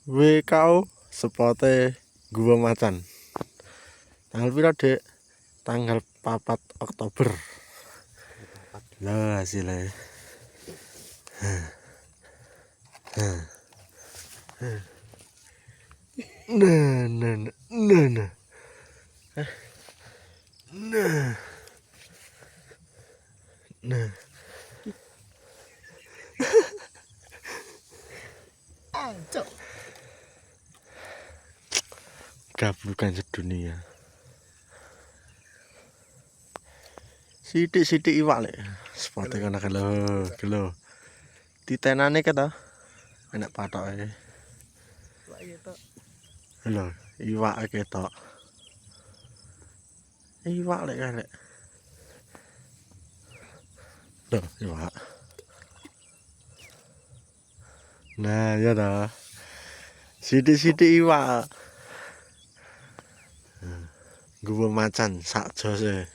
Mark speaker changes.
Speaker 1: WKO spote Gua Macan. Tanggal piro, Dek? Tanggal 4 Oktober. Lah hasilnya. Nah. Gablukan sedunia. Sidik-sidik iwak lek. Spote kana gelo. Titenane kata. Enak patoke. Lho, iwak ketok. Iwak lek karek. Lho, iwak. Nah, ya dah. Sidik-sidik iwak. Gua Macan sak jose.